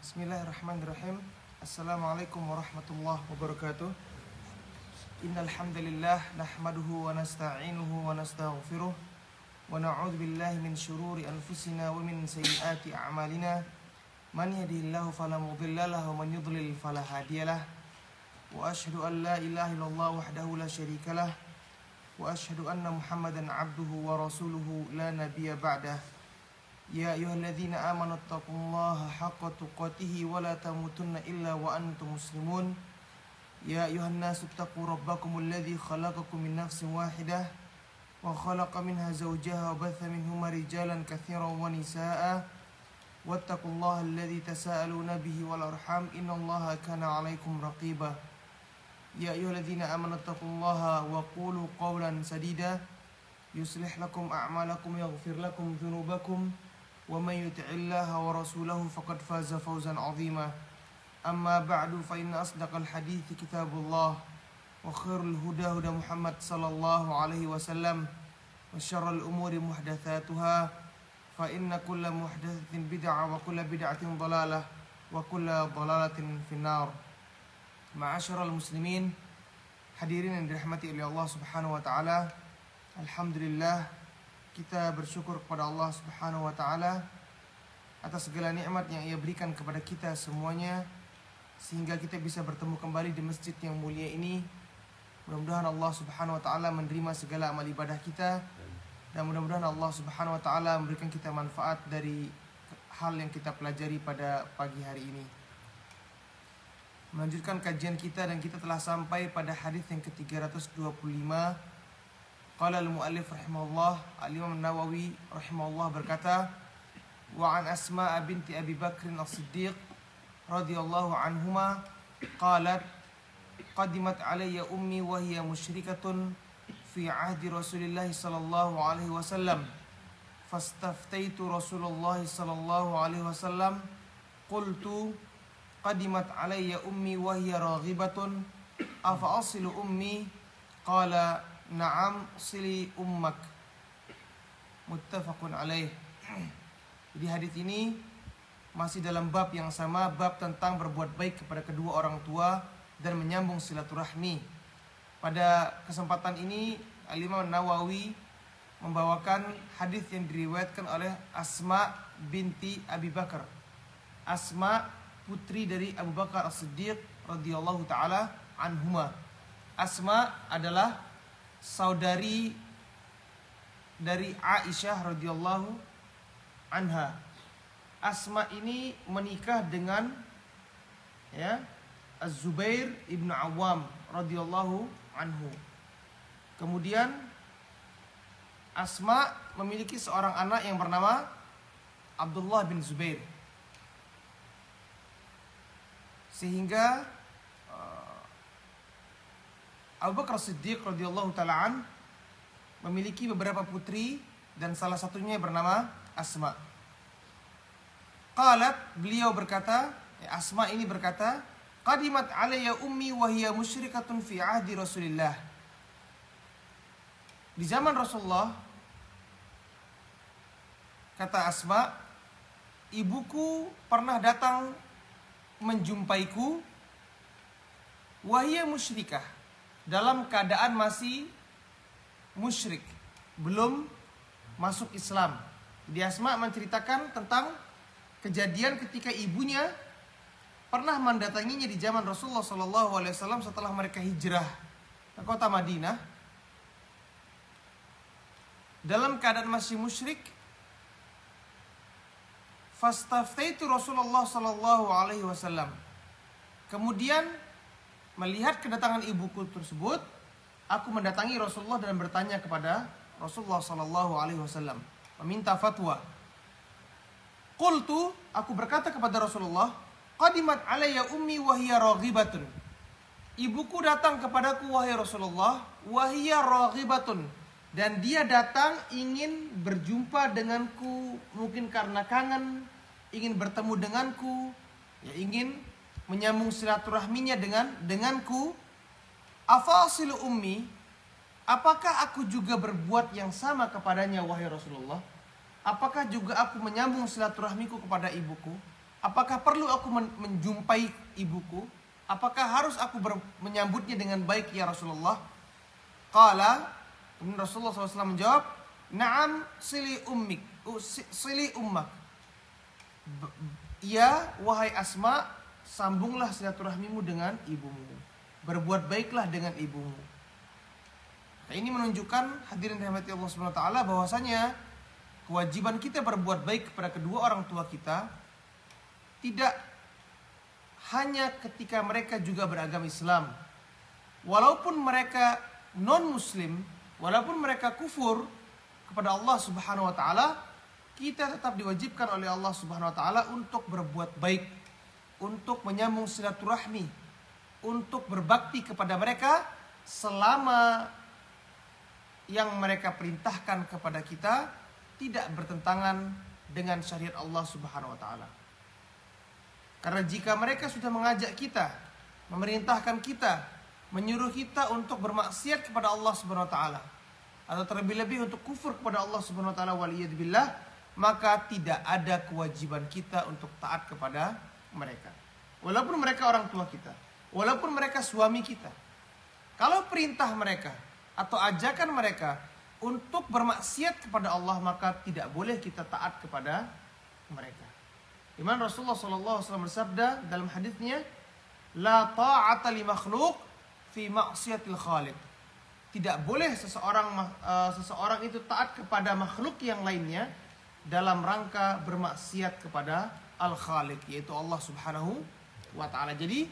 Bismillahirrahmanirrahim. Assalamualaikum warahmatullahi wabarakatuh. Innal hamdalillah nahmaduhu wa nasta'inuhu wa nastaghfiruh wa na'udzu billahi min shururi anfusina wa min sayyiati a'malina. Man yahdihillahu fala mudilla lahu wa man yudlil fala hadiyalah. Wa asyhadu an la ilaha illallah wahdahu la syarikalah wa asyhadu anna Muhammadan 'abduhu wa rasuluhu la nabiyya ba'dah. Ya ayyuhalladzina amanu taqullaha haqqa tuqatih wa la tamutunna illa wa antum muslimun. Ya ayyuhan nasu taqu rabbakumul ladzi khalaqakum min nafsin wahidah wa khalaqa minha zawjaha wa batha minhuma rijalan katsiran wa nisaa'a wattaqullaha alladzi tasaaluna bihi wal arham innallaha kana 'alaikum raqiba. Ya ayyuhalladzina amanu taqullaha wa qulu qawlan sadida yuslih lakum a'malakum yaghfir lakum dhunubakum wa may yuti'illaha wa rasulahu faqad faza fawzan 'azima. Amma ba'du fa inna asdaqal hadithi kitabullah wa khairul huda huda Muhammad sallallahu alaihi wasallam wa syarrul umuri muhdatsatuha fa inna kulla muhdatsatin bid'ah wa kulla bid'atin dhalalah wa kulla dhalalatin finnar. Ma'asyiral muslimin, hadirin yang dirahmati oleh Allah Subhanahu wa taala, alhamdulillah kita bersyukur kepada Allah Subhanahu wa taala atas segala nikmat yang Ia berikan kepada kita semuanya sehingga kita bisa bertemu kembali di masjid yang mulia ini. Mudah-mudahan Allah Subhanahu wa taala menerima segala amal ibadah kita dan mudah-mudahan Allah Subhanahu wa taala memberikan kita manfaat dari hal yang kita pelajari pada pagi hari ini. Melanjutkan kajian kita dan kita telah sampai pada hadis yang ke-325. Qala al-muallif rahimahullah, al-Imam Nawawi rahimahullah berkata, wa an Asma binti Abi Bakr as-Siddiq radhiyallahu anhuma qalat qadimat alayya ummi wa hiya musyrikatun fi ahdi Rasulillah sallallahu alaihi wasallam fastaftaitu Rasulullah sallallahu alaihi wasallam qultu qadimat alayya ummi wa hiya raghibatun afa asilu ummi qala na'am sili ummak. Muttafaqun alaih. Jadi hadis ini masih dalam bab yang sama, bab tentang berbuat baik kepada kedua orang tua dan menyambung silaturahmi. Pada kesempatan ini Al-Imam Nawawi membawakan hadis yang diriwayatkan oleh Asma binti Abi Bakar. Asma putri dari Abu Bakar As-Siddiq radhiyallahu taala anhuma. Asma adalah saudari dari Aisyah radhiyallahu anha. Asma ini menikah dengan Az-Zubair ibnu Awam radhiyallahu anhu. Kemudian Asma memiliki seorang anak yang bernama Abdullah bin Zubair. Sehingga Abu Bakar Siddiq radhiyallahu ta'ala memiliki beberapa putri dan salah satunya bernama Asma. Qalat, beliau berkata, Asma ini berkata, qadimat alayya ummi wa hiya musyrikatun fi ahdi Rasulillah. Di zaman Rasulullah, kata Asma, ibuku pernah datang menjumpaiku wa hiya musyrikah, dalam keadaan masih musyrik, belum masuk Islam. Jadi Asma menceritakan tentang kejadian ketika ibunya pernah mendatanginya di zaman Rasulullah SAW setelah mereka hijrah ke kota Madinah dalam keadaan masih musyrik. Fastaftaitu Rasulullah SAW. Kemudian melihat kedatangan ibuku tersebut, aku mendatangi Rasulullah dan bertanya kepada Rasulullah SAW, meminta fatwa. Qultu, aku berkata kepada Rasulullah, qadimat alayya ummi wa hiya raghibatun. Ibuku datang kepadaku wahai Rasulullah, wa hiya raghibatun, dan dia datang ingin berjumpa denganku, mungkin karena kangen, ingin bertemu denganku, ingin menyambung silaturahminya denganku. Afasilu ummi, apakah aku juga berbuat yang sama kepadanya wahai Rasulullah? Apakah juga aku menyambung silaturahmiku kepada ibuku? apakah perlu aku menjumpai ibuku? Apakah harus aku menyambutnya dengan baik ya Rasulullah? Qala, Rasulullah SAW menjawab, "Na'am, sili ummik, sili ummak." Ya, wahai Asma, sambunglah silaturahmimu dengan ibumu. Berbuat baiklah dengan ibumu. Nah, ini menunjukkan, hadirin rahmati Allah Subhanahu wa taala, bahwasanya kewajiban kita berbuat baik kepada kedua orang tua kita tidak hanya ketika mereka juga beragama Islam. Walaupun mereka non-muslim, walaupun mereka kufur kepada Allah Subhanahu wa taala, kita tetap diwajibkan oleh Allah Subhanahu wa taala untuk berbuat baik, untuk menyambung silaturahmi, untuk berbakti kepada mereka selama yang mereka perintahkan kepada kita tidak bertentangan dengan syariat Allah Subhanahu wa taala. Karena jika mereka sudah mengajak kita, memerintahkan kita, menyuruh kita untuk bermaksiat kepada Allah Subhanahu wa taala, atau terlebih-lebih untuk kufur kepada Allah Subhanahu wa taala, waliyadzubillah, maka tidak ada kewajiban kita untuk taat kepada mereka. Walaupun mereka orang tua kita, walaupun mereka suami kita. Kalau perintah mereka atau ajakan mereka untuk bermaksiat kepada Allah, maka tidak boleh kita taat kepada mereka. Imam Rasulullah SAW bersabda dalam hadisnya, "La ta'ata li makhluk fi maksiatil khaliq." Tidak boleh seseorang itu taat kepada makhluk yang lainnya dalam rangka bermaksiat kepada Al-Khaliq, yaitu Allah Subhanahu wa taala. Jadi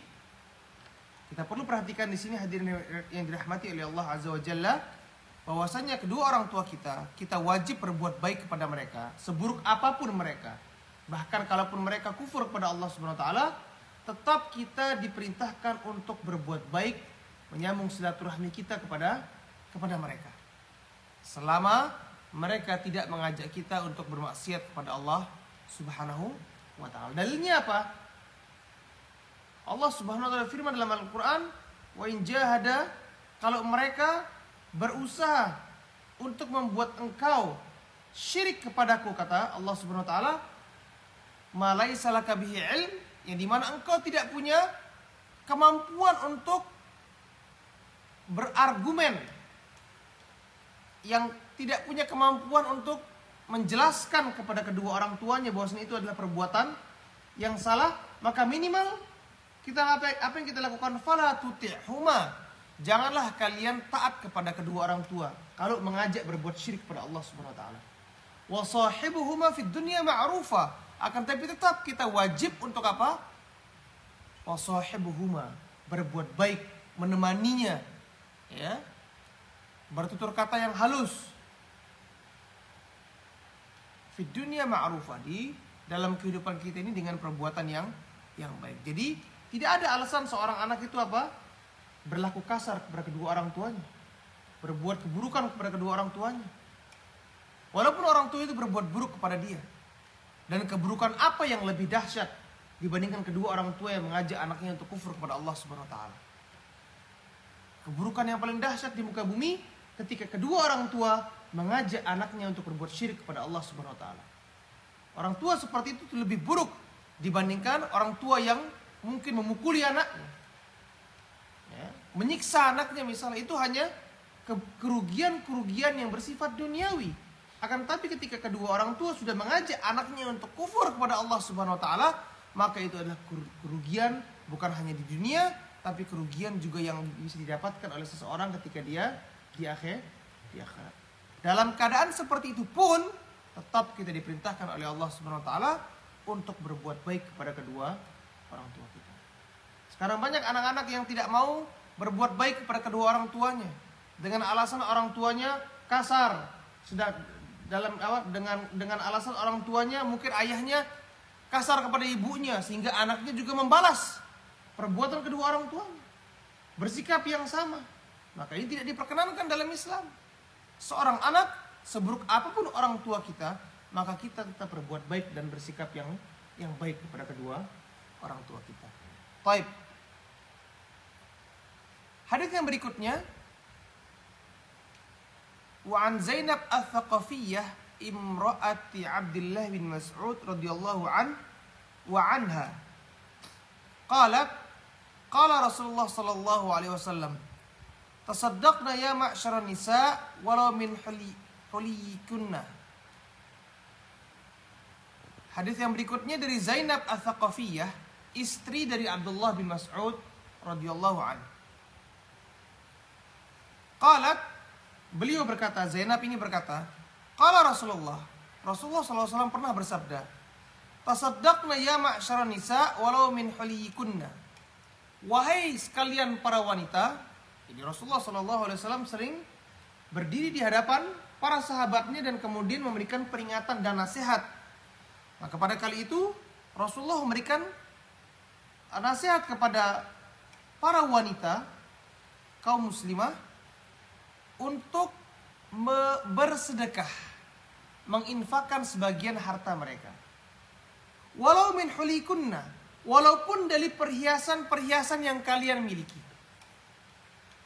kita perlu perhatikan di sini, hadirin yang dirahmati oleh Allah Azza wa Jalla, bahwasanya kedua orang tua kita wajib berbuat baik kepada mereka, seburuk apapun mereka. Bahkan kalaupun mereka kufur kepada Allah Subhanahu wa taala, tetap kita diperintahkan untuk berbuat baik, menyambung silaturahmi kita kepada mereka. Selama mereka tidak mengajak kita untuk bermaksiat kepada Allah Subhanahu wa taala. Dalilnya apa? Allah Subhanahu wa taala firman dalam Al-Qur'an, "Wa in jahada," kalau mereka berusaha untuk membuat engkau syirik kepadaku, kata Allah Subhanahu wa taala, "ma laisa laka bihi ilm," yang dimana engkau tidak punya kemampuan untuk berargumen, yang tidak punya kemampuan untuk menjelaskan kepada kedua orang tuanya bahwasanya itu adalah perbuatan yang salah, maka minimal kita apa yang kita lakukan, fala tuti'huma, janganlah kalian taat kepada kedua orang tua kalau mengajak berbuat syirik kepada Allah Subhanahu wa taala. Wa sahibuhuma fid dunya ma'rufa, akan tapi tetap kita wajib untuk apa? Wa sahibuhuma, berbuat baik, menemaninya, ya, bertutur kata yang halus. Fid dunya ma'rufa, di dalam kehidupan kita ini dengan perbuatan yang baik. Jadi tidak ada alasan seorang anak itu apa? Berlaku kasar kepada kedua orang tuanya, berbuat keburukan kepada kedua orang tuanya, walaupun orang tua itu berbuat buruk kepada dia. Dan keburukan apa yang lebih dahsyat dibandingkan kedua orang tua yang mengajak anaknya untuk kufur kepada Allah Subhanahu wa taala? Keburukan yang paling dahsyat di muka bumi ketika kedua orang tua mengajak anaknya untuk berbuat syirik kepada Allah Subhanahu wa taala. Orang tua seperti itu lebih buruk dibandingkan orang tua yang mungkin memukuli anaknya, ya, menyiksa anaknya misalnya. Itu hanya kerugian-kerugian yang bersifat duniawi. Akan tapi ketika kedua orang tua sudah mengajak anaknya untuk kufur kepada Allah Subhanahu wa taala, maka itu adalah kerugian bukan hanya di dunia, tapi kerugian juga yang bisa didapatkan oleh seseorang ketika dia di akhirat. Dalam keadaan seperti itu pun tetap kita diperintahkan oleh Allah Subhanahu wa taala untuk berbuat baik kepada kedua orang tua kita. Sekarang banyak anak-anak yang tidak mau berbuat baik kepada kedua orang tuanya dengan alasan orang tuanya kasar. Sudah dengan alasan orang tuanya, mungkin ayahnya kasar kepada ibunya, sehingga anaknya juga membalas perbuatan kedua orang tuanya, bersikap yang sama. Maka ini tidak diperkenankan dalam Islam. Seorang anak, seburuk apapun orang tua kita, maka kita tetap berbuat baik dan bersikap yang baik kepada kedua orang tua kita. Taib. Hadis yang berikutnya, wa an Zainab al-Thaqafiyyah imra'ati Abdullah bin Mas'ud radhiyallahu an wa anha qalat qala Rasulullah sallallahu alaihi wasallam tasaddaqna ya ma'syaran nisa walau min huliyikunna. Hadis yang berikutnya dari Zainab Ats-Tsaqafiyah, istri dari Abdullah bin Mas'ud radhiyallahu anhu. Qalat, beliau berkata, Zainab ini berkata, qala Rasulullah SAW pernah bersabda, tasaddaqna ya ma'syaran nisa walau min huliyikunna. Wahai sekalian para wanita. Jadi Rasulullah SAW sering berdiri di hadapan para sahabatnya dan kemudian memberikan peringatan dan nasihat. Maka pada kali itu Rasulullah memberikan nasihat kepada para wanita kaum muslimah untuk bersedekah, menginfakkan sebagian harta mereka. Walau min hulikunna, walaupun dari perhiasan-perhiasan yang kalian miliki.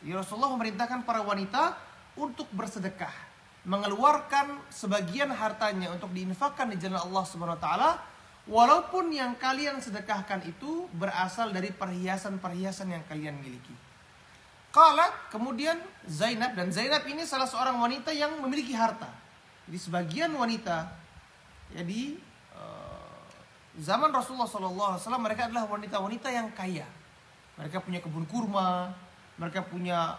Jadi Rasulullah memerintahkan para wanita untuk bersedekah, mengeluarkan sebagian hartanya untuk diinfakkan di jalan Allah Subhanahu wa taala, walaupun yang kalian sedekahkan itu berasal dari perhiasan-perhiasan yang kalian miliki. Qalat, kemudian Zainab, dan Zainab ini salah seorang wanita yang memiliki harta. Jadi sebagian wanita ya di zaman Rasulullah SAW mereka adalah wanita-wanita yang kaya. Mereka punya kebun kurma, mereka punya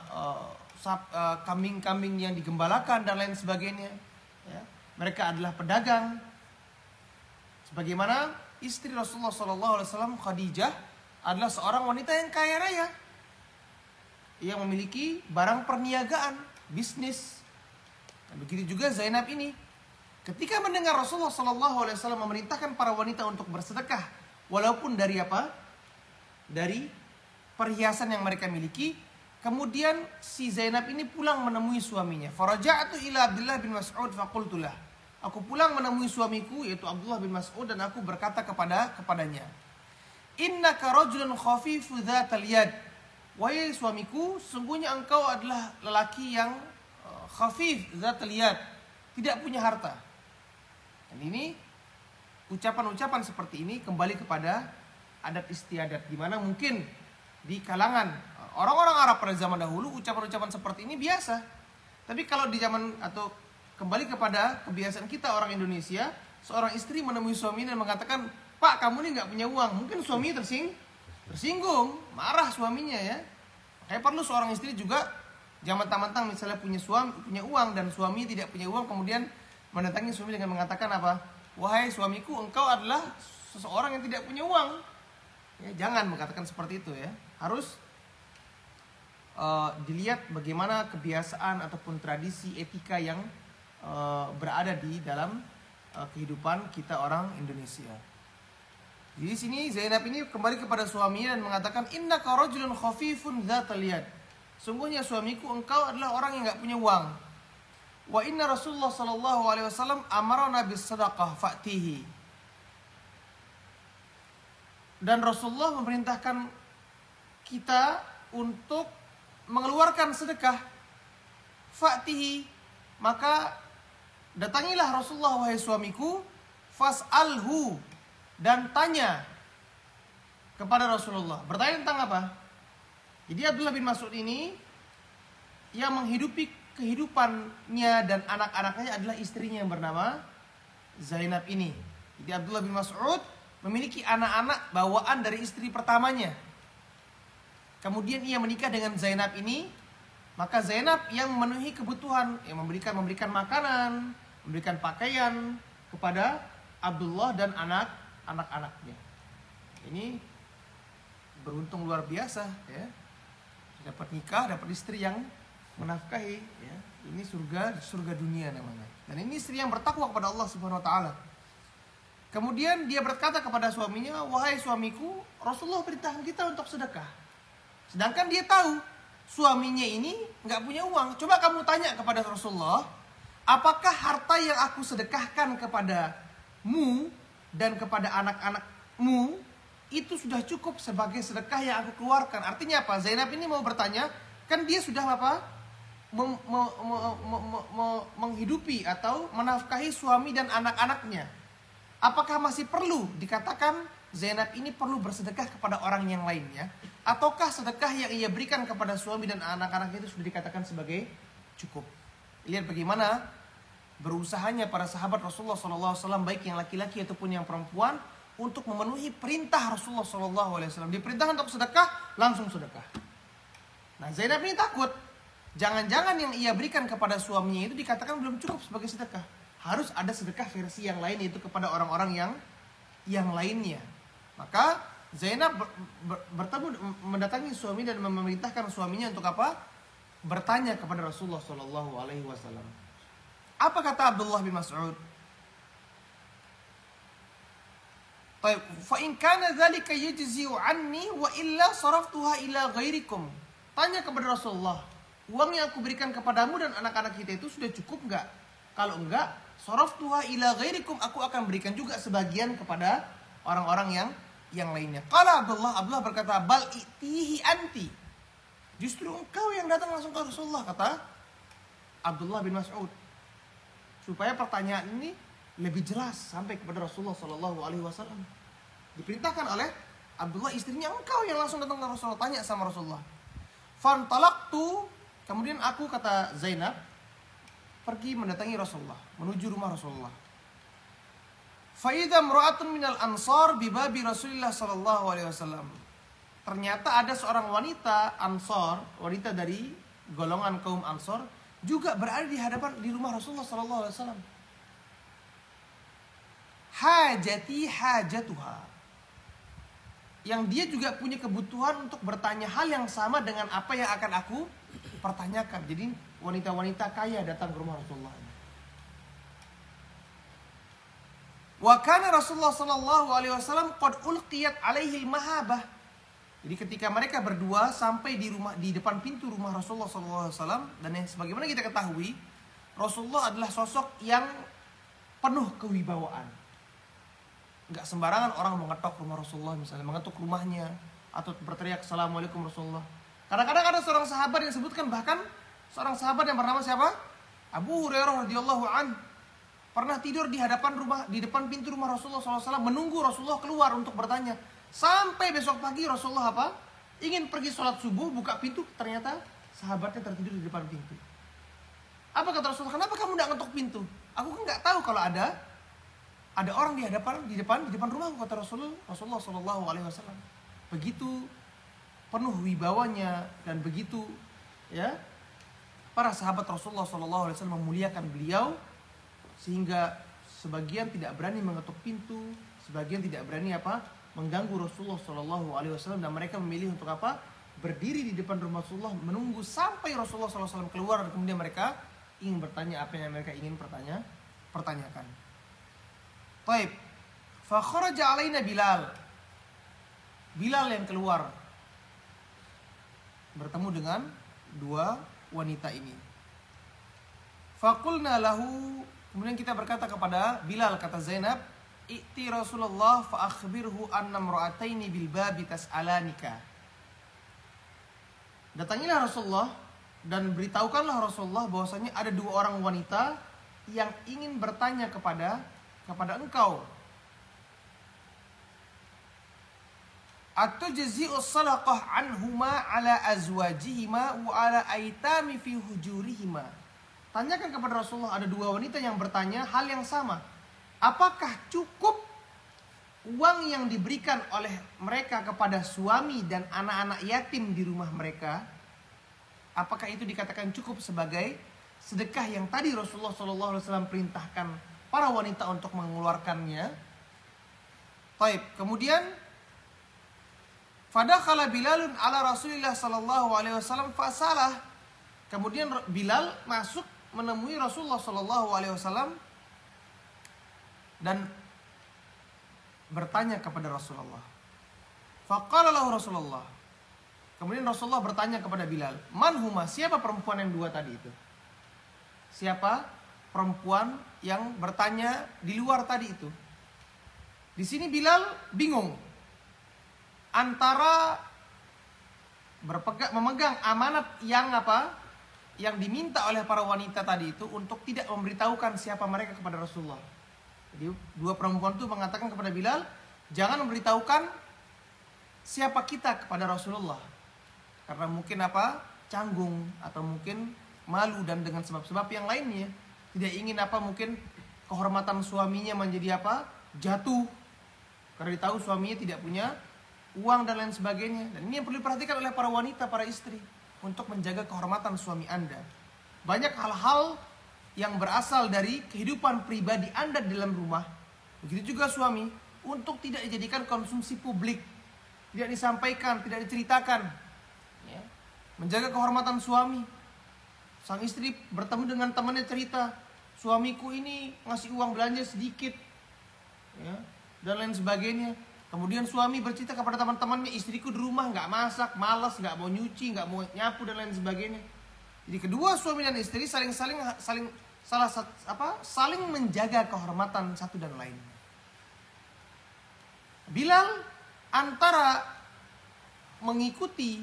kambing-kambing yang digembalakan dan lain sebagainya. Ya. Mereka adalah pedagang. Sebagaimana istri Rasulullah SAW Khadijah adalah seorang wanita yang kaya raya, yang memiliki barang perniagaan, bisnis. Dan begitu juga Zainab ini. Ketika mendengar Rasulullah SAW memerintahkan para wanita untuk bersedekah, walaupun dari apa? Dari perhiasan yang mereka miliki, kemudian si Zainab ini pulang menemui suaminya. Faraja'tu ila Abdullah bin Mas'ud faqultulah. Aku pulang menemui suamiku yaitu Abdullah bin Mas'ud dan aku berkata kepadanya, innaka rajulun khafifu dzatal yad. Wahai suamiku, sungguhnya engkau adalah lelaki yang khafif dzatal yad, tidak punya harta. Dan ini ucapan-ucapan seperti ini kembali kepada adat istiadat, di mana mungkin di kalangan orang-orang Arab pada zaman dahulu ucapan-ucapan seperti ini biasa. Tapi kalau di zaman atau kembali kepada kebiasaan kita orang Indonesia, seorang istri menemui suami dan mengatakan, "Pak, kamu ini nggak punya uang." Mungkin suami tersinggung, marah suaminya ya. Kayak perlu seorang istri juga jangan mentang-mentang misalnya punya uang dan suami tidak punya uang, kemudian mendatangi suami dengan mengatakan apa? Wahai suamiku, engkau adalah seseorang yang tidak punya uang. Ya, jangan mengatakan seperti itu ya. Harus dilihat bagaimana kebiasaan ataupun tradisi etika yang berada di dalam kehidupan kita orang Indonesia. Di sini Zainab ini kembali kepada suaminya dan mengatakan, innaka rajulun khafifun dzatal yad. Sungguhnya suamiku, engkau adalah orang yang nggak punya uang. Wa inna Rasulullah sallallahu alaihi wasallam amarna bis sadaqah fa'tihi. Dan Rasulullah memerintahkan kita untuk mengeluarkan sedekah. Fa'tihi, maka datangilah Rasulullah wahai suamiku, fas'alhu, dan tanya kepada Rasulullah. Bertanya tentang apa? Jadi Abdullah bin Mas'ud ini yang menghidupi kehidupannya dan anak-anaknya adalah istrinya yang bernama Zainab ini. Jadi Abdullah bin Mas'ud memiliki anak-anak bawaan dari istri pertamanya. Kemudian ia menikah dengan Zainab ini. Maka Zainab yang memenuhi kebutuhan, yang memberikan makanan, memberikan pakaian kepada Abdullah dan anak-anaknya. Ini beruntung luar biasa ya. Dapat nikah, dapat istri yang menafkahi ya. Ini surga dunia namanya. Dan ini istri yang bertakwa kepada Allah Subhanahu wa taala. Kemudian dia berkata kepada suaminya, "Wahai suamiku, Rasulullah perintahkan kita untuk sedekah." Sedangkan dia tahu suaminya ini nggak punya uang. Coba kamu tanya kepada Rasulullah, apakah harta yang aku sedekahkan kepadamu dan kepada anak-anakmu itu sudah cukup sebagai sedekah yang aku keluarkan? Artinya apa? Zainab ini mau bertanya, kan dia sudah apa? Menghidupi atau menafkahi suami dan anak-anaknya. Apakah masih perlu dikatakan Zainab ini perlu bersedekah kepada orang yang lainnya, ataukah sedekah yang ia berikan kepada suami dan anak-anak itu sudah dikatakan sebagai cukup? Lihat bagaimana berusahanya para sahabat Rasulullah SAW, baik yang laki-laki ataupun yang perempuan, untuk memenuhi perintah Rasulullah SAW. Diperintahkan untuk sedekah, langsung sedekah. Nah, Zainab ini takut, jangan-jangan yang ia berikan kepada suaminya itu dikatakan belum cukup sebagai sedekah. Harus ada sedekah versi yang lain, yaitu kepada orang-orang yang lainnya. Maka Zainab bertemu, mendatangi suami dan memerintahkan suaminya untuk apa? Bertanya kepada Rasulullah SAW. Apa kata Abdullah bin Mas'ud? Fa in kana dzalika yajzi'u anni wa illa saraftuha ila ghairikum. Tanya kepada Rasulullah, uang yang aku berikan kepadamu dan anak-anak kita itu sudah cukup enggak? Kalau enggak, saraftuha ila ghairikum, aku akan berikan juga sebagian kepada orang-orang yang lainnya. Qala Abdullah berkata, bal itihi anti. Justru engkau yang datang langsung ke Rasulullah, kata Abdullah bin Mas'ud. Supaya pertanyaan ini lebih jelas sampai kepada Rasulullah SAW. Diperintahkan oleh Abdullah, istrinya, engkau yang langsung datang ke Rasulullah, tanya sama Rasulullah. Fantalaqtu, kemudian aku, kata Zainab, pergi mendatangi Rasulullah, menuju rumah Rasulullah. Faidha imra'atun minal ansar bibabi Rasulullah SAW. Ternyata ada seorang wanita Ansar, wanita dari golongan kaum Ansar, juga berada di rumah Rasulullah SAW. Hajati hajatuha, yang dia juga punya kebutuhan untuk bertanya hal yang sama dengan apa yang akan aku pertanyakan. Jadi wanita-wanita kaya datang ke rumah Rasulullah. Wa kana Rasulullah SAW qad ulqiyat alaihi mahabah. Jadi ketika mereka berdua sampai di depan pintu rumah Rasulullah SAW, dan yang sebagaimana kita ketahui, Rasulullah adalah sosok yang penuh kewibawaan. Nggak sembarangan orang mengetok rumah Rasulullah, misalnya mengetuk rumahnya atau berteriak Assalamualaikum Rasulullah. Kadang-kadang ada seorang sahabat yang disebutkan, bahkan seorang sahabat yang bernama siapa? Abu Hurairah radhiyallahu an, pernah tidur di depan pintu rumah Rasulullah SAW, menunggu Rasulullah keluar untuk bertanya. Sampai besok pagi Rasulullah apa? Ingin pergi sholat subuh, buka pintu, ternyata sahabatnya tertidur di depan pintu. Apa kata Rasulullah? Kenapa kamu tidak ngetok pintu? Aku kan nggak tahu kalau ada orang di depan rumahku, kata Rasulullah SAW. Begitu penuh wibawanya dan begitu ya para sahabat Rasulullah SAW memuliakan beliau, sehingga sebagian tidak berani mengetuk pintu, sebagian tidak berani mengganggu Rasulullah SAW, dan mereka memilih untuk berdiri di depan rumah Rasulullah menunggu sampai Rasulullah SAW keluar, dan kemudian mereka ingin bertanya apa yang mereka ingin pertanyakan. Taib, fa kharaja alaina Bilal yang keluar bertemu dengan dua wanita ini. Faqulna lahu, kemudian kita berkata kepada Bilal, kata Zainab, "I'ti Rasulullah fa akhbirhu anna imra'ataini bil babi tas'alanika." Datangilah Rasulullah dan beritahukanlah Rasulullah bahwasanya ada dua orang wanita yang ingin bertanya kepada engkau. Atujzi'u sadaqah anhuma ala azwajihima wa ala aitami fi hujurihima. Tanyakan kepada Rasulullah, ada dua wanita yang bertanya hal yang sama. Apakah cukup uang yang diberikan oleh mereka kepada suami dan anak-anak yatim di rumah mereka? Apakah itu dikatakan cukup sebagai sedekah yang tadi Rasulullah SAW perintahkan para wanita untuk mengeluarkannya? Taib. Kemudian fadakhala Bilalun ala Rasulillah SAW fasalah. Kemudian Bilal masuk menemui Rasulullah SAW dan bertanya kepada Rasulullah. Faqala lahu Rasulullah. Kemudian Rasulullah bertanya kepada Bilal, "Man huma?" Siapa perempuan yang dua tadi itu? Siapa perempuan yang bertanya di luar tadi itu? Di sini Bilal bingung antara memegang amanat yang diminta oleh para wanita tadi itu untuk tidak memberitahukan siapa mereka kepada Rasulullah. Jadi dua perempuan itu mengatakan kepada Bilal, Jangan memberitahukan siapa kita kepada Rasulullah. Karena mungkin canggung atau mungkin malu dan dengan sebab-sebab yang lainnya. Tidak ingin mungkin kehormatan suaminya menjadi jatuh. Karena ditahu suaminya tidak punya uang dan lain sebagainya. Dan ini yang perlu diperhatikan oleh para wanita, para istri, untuk menjaga kehormatan suami Anda. Banyak hal-hal yang berasal dari kehidupan pribadi Anda di dalam rumah, begitu juga suami, untuk tidak dijadikan konsumsi publik, tidak disampaikan, tidak diceritakan. Ya. Menjaga kehormatan suami. Sang istri bertemu dengan temannya cerita, suamiku ini ngasih uang belanja sedikit, ya, dan lain sebagainya. Kemudian suami bercerita kepada teman-temannya, istriku di rumah nggak masak, malas, nggak mau nyuci, nggak mau nyapu dan lain sebagainya. Jadi kedua suami dan istri saling menjaga kehormatan satu dan lain. Bilal antara mengikuti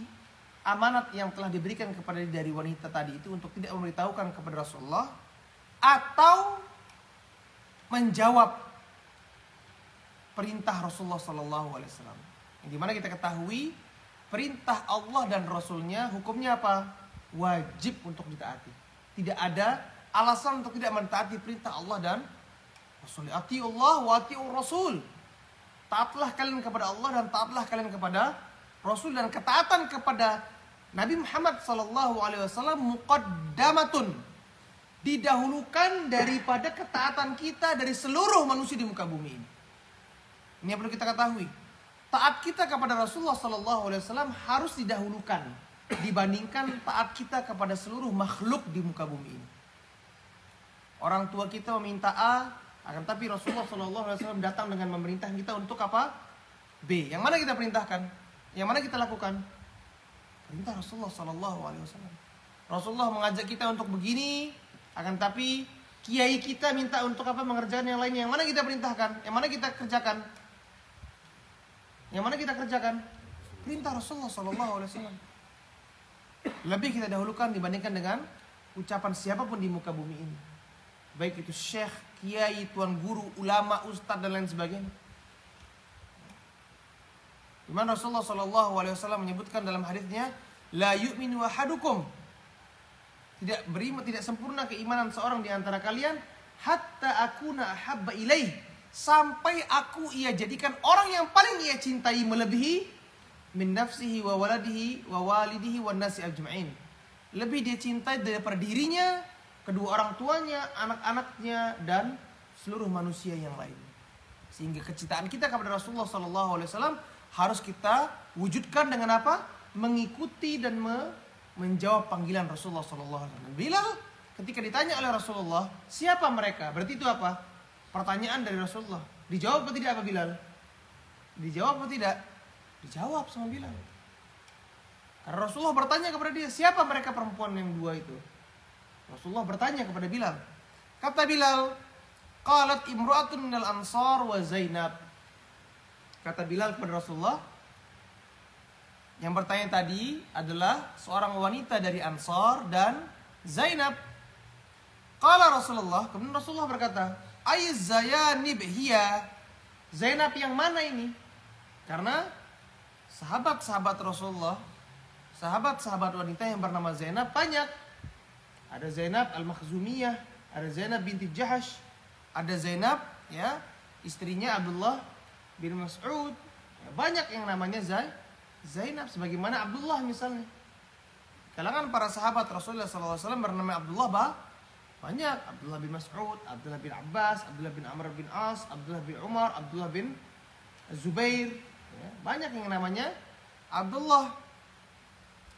amanat yang telah diberikan kepada dari wanita tadi itu untuk tidak memberitahukan kepada Rasulullah, atau menjawab perintah Rasulullah SAW. Yang dimana kita ketahui perintah Allah dan Rasulnya hukumnya wajib untuk ditaati. Tidak ada alasan untuk tidak mentaati perintah Allah dan Rasul. Atiullah wa atiur Rasul. Taatlah kalian kepada Allah dan taatlah kalian kepada Rasul. Dan ketaatan kepada Nabi Muhammad SAW muqaddamatun, didahulukan daripada ketaatan kita dari seluruh manusia di muka bumi ini. Ini yang perlu kita ketahui. Taat kita kepada Rasulullah SAW harus didahulukan dibandingkan taat kita kepada seluruh makhluk di muka bumi ini. Orang tua kita meminta A, akan tapi Rasulullah SAW datang dengan memerintah kita untuk B. Yang mana kita perintahkan? Yang mana kita lakukan? Perintah Rasulullah SAW. Rasulullah mengajak kita untuk begini, akan tapi kiai kita minta untuk mengerjakan yang lainnya. Yang mana kita perintahkan? Yang mana kita kerjakan? Yang mana kita kerjakan? Perintah Rasulullah SAW. Lebih kita dahulukan dibandingkan dengan ucapan siapapun di muka bumi ini. Baik itu syekh, kiai, tuan guru, ulama, ustadz dan lain sebagainya. Di mana Rasulullah SAW menyebutkan dalam hadisnya, la yu'minu ahadukum, tidak beriman, tidak sempurna keimanan seorang di antara kalian, hatta akuna ahabba ilaih, sampai aku ia jadikan orang yang paling ia cintai melebihi min nafsihi wa waladihi wa walidihi wa nasi ajma'in. Lebih dia cintai daripada dirinya, kedua orang tuanya, anak-anaknya dan seluruh manusia yang lain. Sehingga kecintaan kita kepada Rasulullah SAW harus kita wujudkan dengan mengikuti dan menjawab panggilan Rasulullah SAW. Bilal ketika ditanya oleh Rasulullah, siapa mereka? Berarti itu pertanyaan dari Rasulullah. Dijawab atau tidak Bilal? Dijawab atau tidak? Dijawab sama Bilal. Karena Rasulullah bertanya kepada dia, siapa mereka perempuan yang dua itu? Rasulullah bertanya kepada Bilal. Kata Bilal, qalat imra'atun minal ansar wa Zainab. Kata Bilal kepada Rasulullah, yang bertanya tadi adalah seorang wanita dari Ansar dan Zainab. Qala Rasulullah, kemudian Rasulullah berkata, ayy Zayanib hiya. Zainab yang mana ini? Karena sahabat-sahabat Rasulullah, sahabat-sahabat wanita yang bernama Zainab banyak. Ada Zainab Al-Makhzumiyah, ada Zainab binti Jahash, ada Zainab istrinya Abdullah bin Mas'ud. Banyak yang namanya Zainab, sebagaimana Abdullah misalnya. Kalangan para sahabat Rasulullah SAW bernama Abdullah banyak. Abdullah bin Mas'ud, Abdullah bin Abbas, Abdullah bin Amr bin As, Abdullah bin Umar, Abdullah bin Zubair. Banyak yang namanya Abdullah.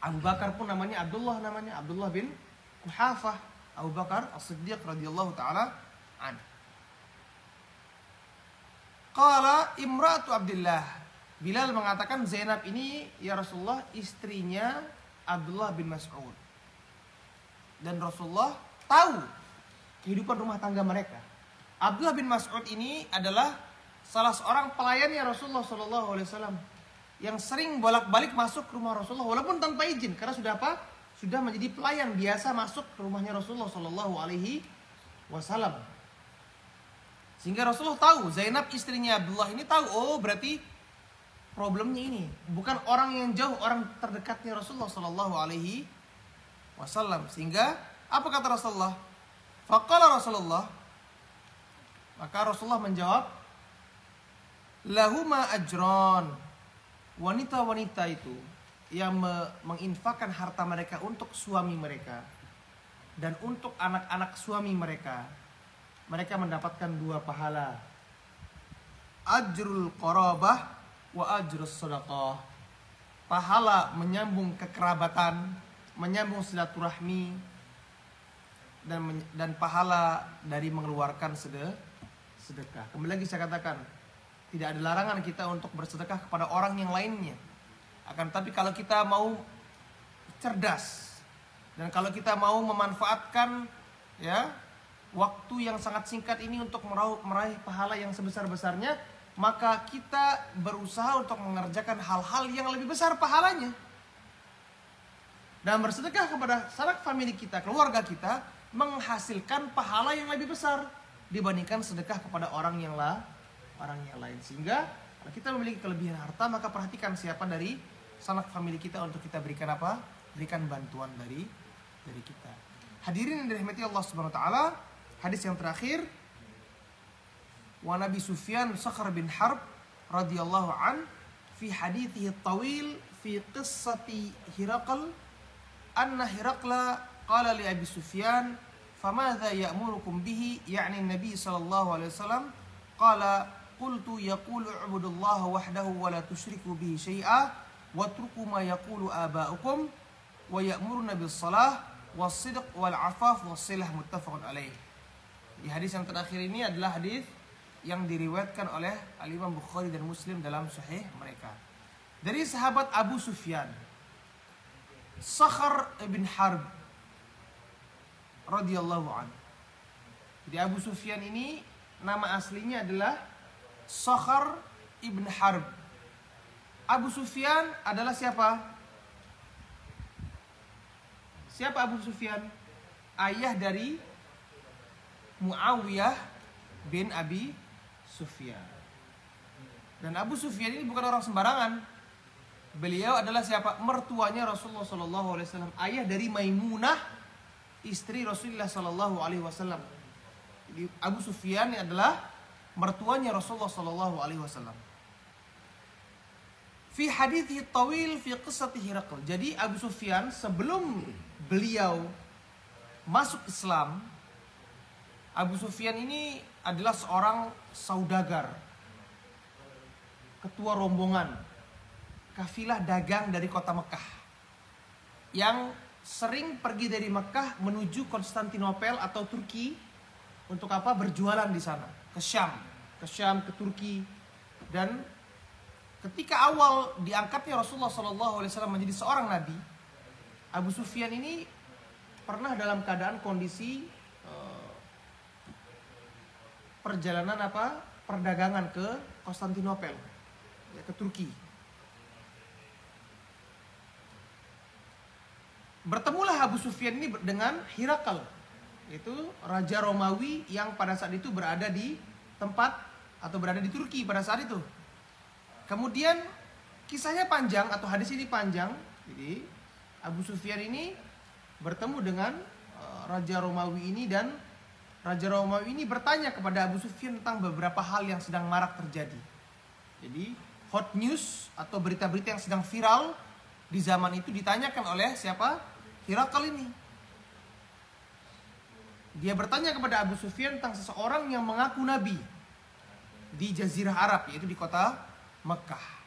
Abu Bakar pun namanya Abdullah bin Kuhafah, Abu Bakar As-Siddiq radhiyallahu taala anhu. Qala imra'atu Abdullah. Bilal mengatakan Zainab ini ya Rasulullah istrinya Abdullah bin Mas'ud. Dan Rasulullah tahu kehidupan rumah tangga mereka. Abdullah bin Mas'ud ini adalah salah seorang pelayannya Rasulullah SAW yang sering bolak-balik masuk ke rumah Rasulullah walaupun tanpa izin, karena sudah menjadi pelayan biasa masuk ke rumahnya Rasulullah SAW. Sehingga Rasulullah tahu, Zainab istrinya Abdullah ini tahu, oh berarti problemnya ini bukan orang yang jauh, orang terdekatnya Rasulullah Shallallahu Alaihi Wasallam. Sehingga apa kata Rasulullah? Faqala Rasulullah, maka Rasulullah menjawab, lahuma ajron. Wanita-wanita itu yang menginfakkan harta mereka untuk suami mereka dan untuk anak-anak suami mereka, mereka mendapatkan 2 pahala. Ajrul qarabah wa ajrus sadaqah. Pahala menyambung kekerabatan, menyambung silaturahmi, dan pahala dari mengeluarkan sedekah. Kembali lagi saya katakan, tidak ada larangan kita untuk bersedekah kepada orang yang lainnya. Akan tapi kalau kita mau cerdas dan kalau kita mau memanfaatkan ya waktu yang sangat singkat ini untuk meraih pahala yang sebesar-besarnya, maka kita berusaha untuk mengerjakan hal-hal yang lebih besar pahalanya. Dan bersedekah kepada sanak famili kita, keluarga kita, menghasilkan pahala yang lebih besar dibandingkan sedekah kepada orang yang lain. Sehingga kalau kita memiliki kelebihan harta, maka perhatikan siapa dari sanak famili kita untuk kita berikan apa? Berikan bantuan dari kita. Hadirin yang dirahmati Allah Subhanahu wa taala, hadis yang terakhir, wa Nabi Sufyan Sakhar bin Harb radhiyallahu an fi hadithihi at-tawil fi qissati Hiraql anna Hiraqla qala li Abi Sufyan famadha ya'murukum bihi, ya'ni Nabi sallallahu alaihi wasallam, qala qultu yaqulu ubudullaha wahdahu wa la tusyriku bihi syai'a watruku ma yaqulu aba'ukum wa ya'muruna bis salah was-sidq wal 'afaf was-silah, muttafaqun alaih. Di hadis yang terakhir ini adalah hadis yang diriwayatkan oleh Al-Imam Bukhari dan Muslim dalam sahih mereka. Dari sahabat Abu Sufyan, Sakhar bin Harb radhiyallahu anhu. Jadi Abu Sufyan ini nama aslinya adalah Sakhar ibn Harb. Abu Sufyan adalah siapa? Siapa Abu Sufyan? Ayah dari Muawiyah bin Abi Sufyan. Dan Abu Sufyan ini bukan orang sembarangan. Beliau adalah siapa? Mertuanya Rasulullah SAW. Ayah dari Maimunah, istri Rasulullah SAW. Jadi Abu Sufyan ini adalah mertuanya Rasulullah SAW. Fi hadithi tawil fi qissati Hiraql. Jadi Abu Sufyan sebelum beliau masuk Islam, Abu Sufyan ini adalah seorang saudagar, ketua rombongan kafilah dagang dari kota Mekah, yang sering pergi dari Mekah menuju Konstantinopel atau Turki untuk apa? Berjualan di sana, ke Syam, ke Turki. Dan ketika awal diangkatnya Rasulullah SAW menjadi seorang nabi, Abu Sufyan ini pernah dalam keadaan kondisi perjalanan perdagangan ke Konstantinopel, ya, ke Turki. Bertemulah Abu Sufyan ini dengan Hiraql, yaitu raja Romawi yang pada saat itu berada di tempat atau berada di Turki pada saat itu. Kemudian kisahnya panjang atau hadis ini panjang. Jadi Abu Sufyan ini bertemu dengan raja Romawi ini, dan raja Romawi ini bertanya kepada Abu Sufyan tentang beberapa hal yang sedang marak terjadi. Jadi hot news atau berita-berita yang sedang viral di zaman itu ditanyakan oleh siapa? Hiraql ini. Dia bertanya kepada Abu Sufyan tentang seseorang yang mengaku nabi di Jazirah Arab, yaitu di kota Mekah.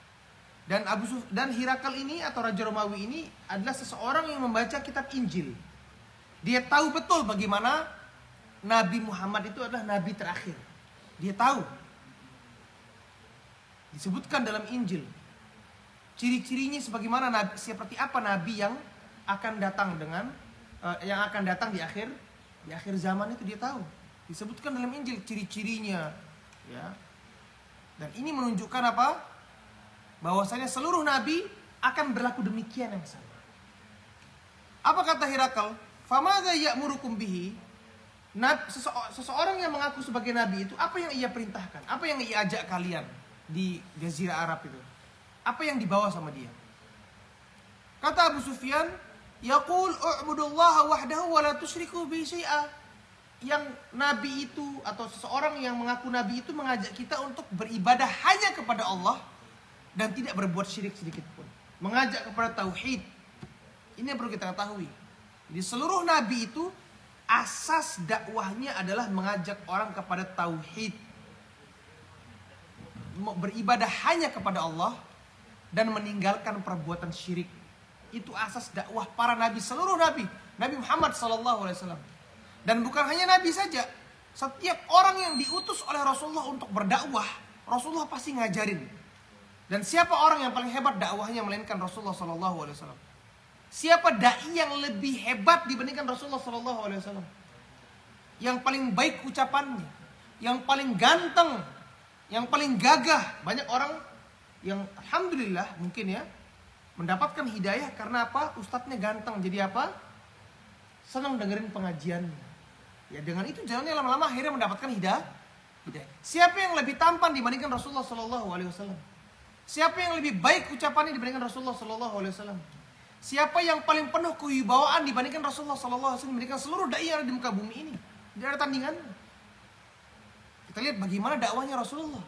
Dan Hiraql ini atau raja Romawi ini adalah seseorang yang membaca kitab Injil. Dia tahu betul bagaimana Nabi Muhammad itu adalah nabi terakhir. Dia tahu. Disebutkan dalam Injil ciri-cirinya sebagaimana nabi, seperti apa nabi yang akan datang di akhir zaman itu dia tahu. Disebutkan dalam Injil ciri-cirinya, ya. Dan ini menunjukkan apa? Bahwasanya seluruh nabi akan berlaku demikian yang sama. Apa kata Hiraql? Famadza ya'murukum bihi? Seseorang yang mengaku sebagai nabi itu apa yang ia perintahkan? Apa yang ia ajak kalian di Jazirah Arab itu? Apa yang dibawa sama dia? Kata Abu Sufyan, yaqul u'budullaha wahdahu wa la tusyriku bihi syai'a. Yang nabi itu atau seseorang yang mengaku nabi itu mengajak kita untuk beribadah hanya kepada Allah dan tidak berbuat syirik sedikit pun. Mengajak kepada tauhid. Ini yang perlu kita ketahui. Di seluruh nabi itu asas dakwahnya adalah mengajak orang kepada tauhid. Beribadah hanya kepada Allah dan meninggalkan perbuatan syirik. Itu asas dakwah para nabi, seluruh nabi. Nabi Muhammad SAW. Dan bukan hanya nabi saja. Setiap orang yang diutus oleh Rasulullah untuk berdakwah, Rasulullah pasti ngajarin. Dan siapa orang yang paling hebat dakwahnya melainkan Rasulullah SAW? Siapa dai yang lebih hebat dibandingkan Rasulullah SAW? Yang paling baik ucapannya, yang paling ganteng, yang paling gagah. Banyak orang yang alhamdulillah mungkin ya mendapatkan hidayah karena apa? Ustadznya ganteng. Jadi apa? Senang dengerin pengajiannya. Ya dengan itu jalannya lama-lama akhirnya mendapatkan hidayah. Siapa yang lebih tampan dibandingkan Rasulullah SAW? Siapa yang lebih baik ucapannya dibandingkan Rasulullah SAW? Siapa yang paling penuh kewibawaan dibandingkan Rasulullah SAW? Dibandingkan seluruh dai yang ada di muka bumi ini. Tidak ada tandingan. Kita lihat bagaimana dakwahnya Rasulullah.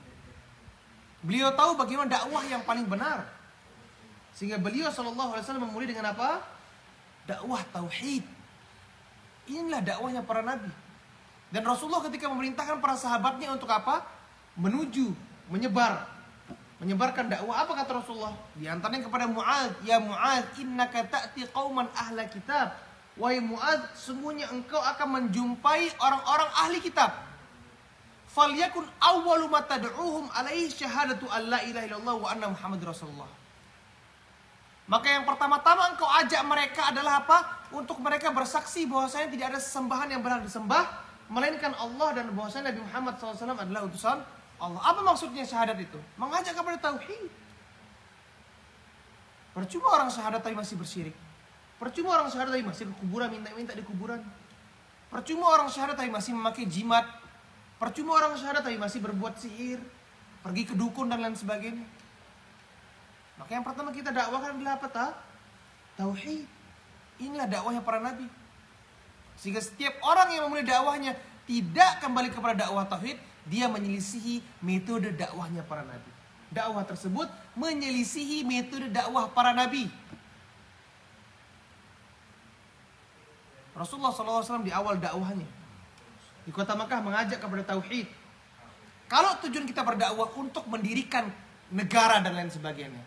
Beliau tahu bagaimana dakwah yang paling benar. Sehingga beliau SAW memulai dengan apa? Dakwah tauhid. Inilah dakwahnya para nabi. Dan Rasulullah ketika memerintahkan para sahabatnya untuk apa? Menyebarkan dakwah. Apa kata Rasulullah? Di antaranya kepada Mu'adz, ya Mu'adz, innaka ta'ti qauman ahla kitab. Wahai Mu'adz, sungguhnya engkau akan menjumpai orang-orang ahli kitab. Falyakun awwalu ma tad'uhum alaihi syahadatu an la ilaha illallah wa anna Muhammadar Rasulullah. Maka yang pertama-tama engkau ajak mereka adalah apa? Untuk mereka bersaksi bahwasanya tidak ada sesembahan yang benar disembah melainkan Allah dan bahwasanya Nabi Muhammad SAW adalah utusan Allah. Apa maksudnya syahadat itu? Mengajak kepada tauhid. Percuma orang syahadat tapi masih bersyirik. Percuma orang syahadat tapi masih ke kuburan, minta-minta di kuburan. Percuma orang syahadat tapi masih memakai jimat. Percuma orang syahadat tapi masih berbuat sihir, pergi ke dukun dan lain sebagainya. Maka yang pertama kita dakwahkan adalah apa? Tauhid. Inilah dakwahnya para nabi. Sehingga setiap orang yang memulai dakwahnya tidak kembali kepada dakwah tauhid, dia menyelisihi metode dakwahnya para nabi. Dakwah tersebut menyelisihi metode dakwah para nabi. Rasulullah SAW di awal dakwahnya di kota Makkah mengajak kepada tauhid. Kalau tujuan kita berdakwah untuk mendirikan negara dan lain sebagainya,